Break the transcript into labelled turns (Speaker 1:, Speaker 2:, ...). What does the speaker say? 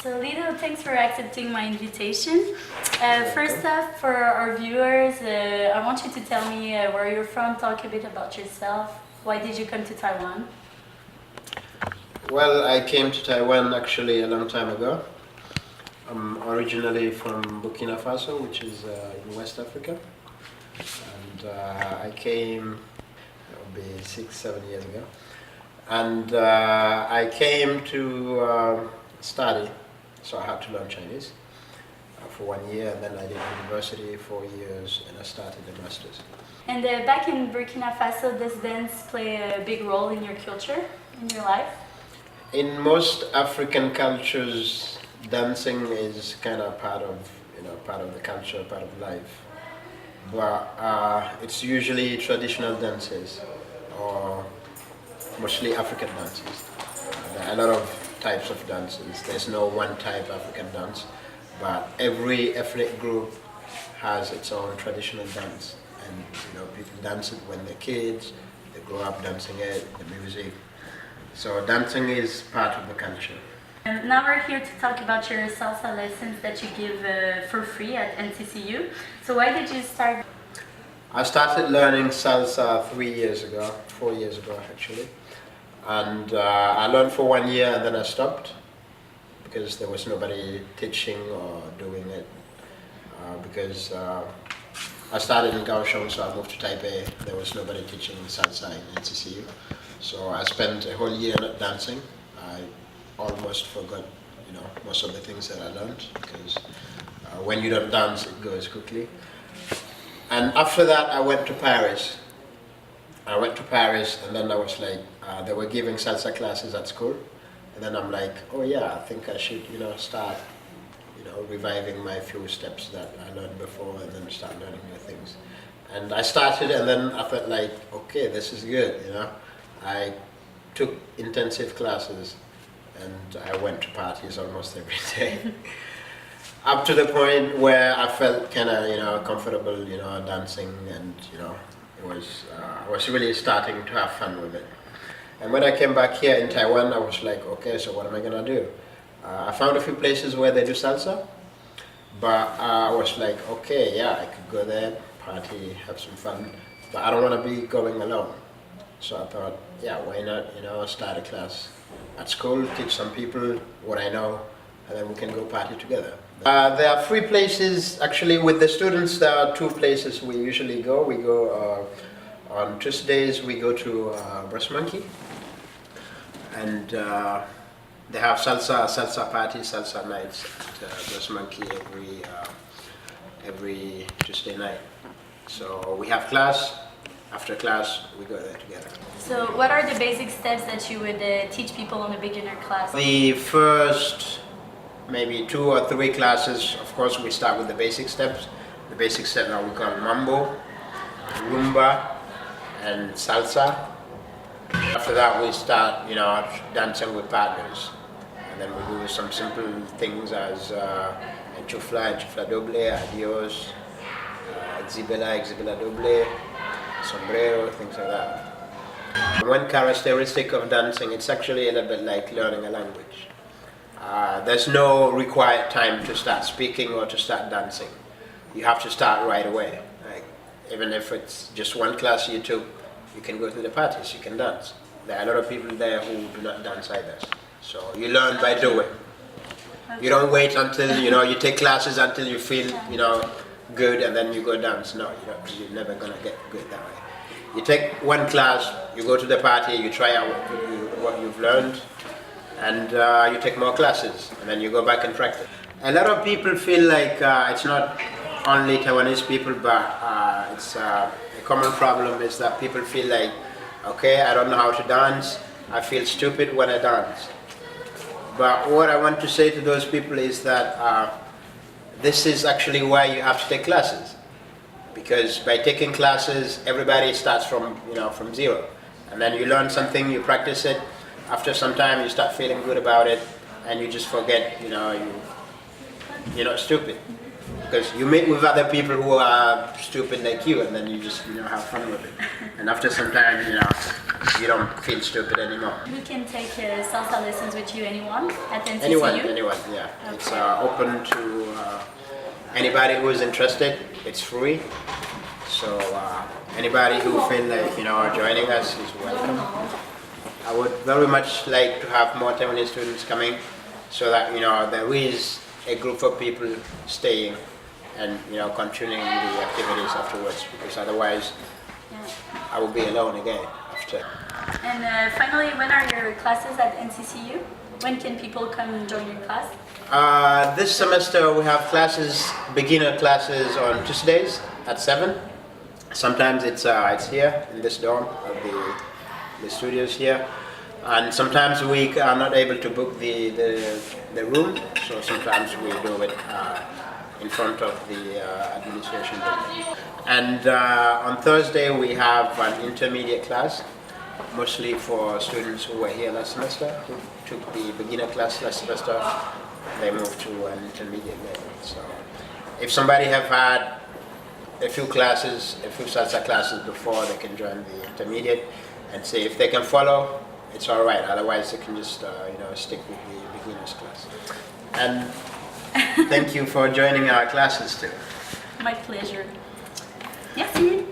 Speaker 1: So Lido, thanks for accepting my invitation. First off, for our viewers, I want you to tell me where you're from, talk a bit about yourself. Why did you come to Taiwan?
Speaker 2: Well, I came to Taiwan actually a long time ago. I'm originally from Burkina Faso, which is in West Africa. And I came, that would be 6-7 years ago. And I came to study, so I had to learn Chinese for 1 year, and then I did university 4 years, and I started a master's.
Speaker 1: And back in Burkina Faso, does dance play a big role in your culture, in your life?
Speaker 2: In most African cultures, dancing is kind of part of the culture, part of life. But it's usually traditional dances, or mostly African dances. There are a lot of types of dances. There's no one type African dance, but every ethnic group has its own traditional dance. And people dance it when they're kids, they grow up dancing it, the music. So dancing is part of the culture.
Speaker 1: And now we're here to talk about your salsa lessons that you give for free at NCCU. So why did you start?
Speaker 2: I started learning salsa 4 years ago actually. And I learned for 1 year and then I stopped because there was nobody teaching or doing it. Because I started in Kaohsiung, so I moved to Taipei. There was nobody teaching salsa in NCCU. So I spent a whole year not dancing. I almost forgot, most of the things that I learned because when you don't dance, it goes quickly. And after that, I went to Paris. And then I was like, they were giving salsa classes at school. And then I'm like, oh yeah, I think I should, start, reviving my few steps that I learned before and then start learning new things. And I started and then I felt like, okay, this is good, I took intensive classes and I went to parties almost every day. Up to the point where I felt kind of, comfortable, dancing and, I was really starting to have fun with it. And when I came back here in Taiwan, I was like, okay, so what am I gonna do? I found a few places where they do salsa, but I was like, okay, yeah, I could go there, party, have some fun, but I don't want to be going alone. So I thought, yeah, why not, start a class at school, teach some people what I know, and then we can go party together. There are 3 places, actually with the students there are 2 places we usually go. We go on Tuesdays, we go to Brass Monkey, and they have salsa parties, salsa nights at Brass Monkey every Tuesday night. So we have class, after class we go there together.
Speaker 1: So what are the basic steps that you would teach people in a beginner class?
Speaker 2: The first maybe 2 or 3 classes, of course, we start with the basic steps. The basic steps are we call mambo, rumba, and salsa. After that, we start, dancing with partners, and then we do some simple things as enchufla doble, adios, exhibela doble, sombrero, things like that. One characteristic of dancing, it's actually a little bit like learning a language. There's no required time to start speaking or to start dancing. You have to start right away. Like, even if it's just 1 class you took, you can go to the parties, you can dance. There are a lot of people there who do not dance either. So you learn by doing. You don't wait until, you take classes until you feel, good and then you go dance. No, you're never gonna get good that way. You take 1 class, you go to the party, you try out what you've learned, and you take more classes, and then you go back and practice. A lot of people feel like it's not only Taiwanese people, but it's a common problem is that people feel like, okay, I don't know how to dance, I feel stupid when I dance. But what I want to say to those people is that this is actually why you have to take classes. Because by taking classes, everybody starts from, from zero. And then you learn something, you practice it. After some time, you start feeling good about it, and you just forget, you're not stupid. Because you meet with other people who are stupid like you, and then you just, have fun with it. And after some time, you don't feel stupid anymore.
Speaker 1: Who can take salsa lessons with you? Anyone at NCCU?
Speaker 2: Anyone, yeah. Okay. It's open to anybody who is interested. It's free. So anybody who feel like, joining us is welcome. I would very much like to have more Taiwanese students coming so that, there is a group of people staying and, continuing the activities afterwards, because otherwise I will be alone again after.
Speaker 1: And finally, when are your classes at NCCU? When can people come and join your class?
Speaker 2: This semester we have classes, beginner classes on Tuesdays at 7. Sometimes it's here in this dorm of the studios here, and sometimes we are not able to book the room, so sometimes we do it in front of the administration building. And on Thursday we have an intermediate class, mostly for students who were here last semester, who took the beginner class last semester. They moved to an intermediate level. So if somebody have had a few salsa classes before, they can join the intermediate and see if they can follow. It's all right. Otherwise, they can just stick with the beginners class. And thank you for joining our classes too.
Speaker 1: My pleasure. Merci.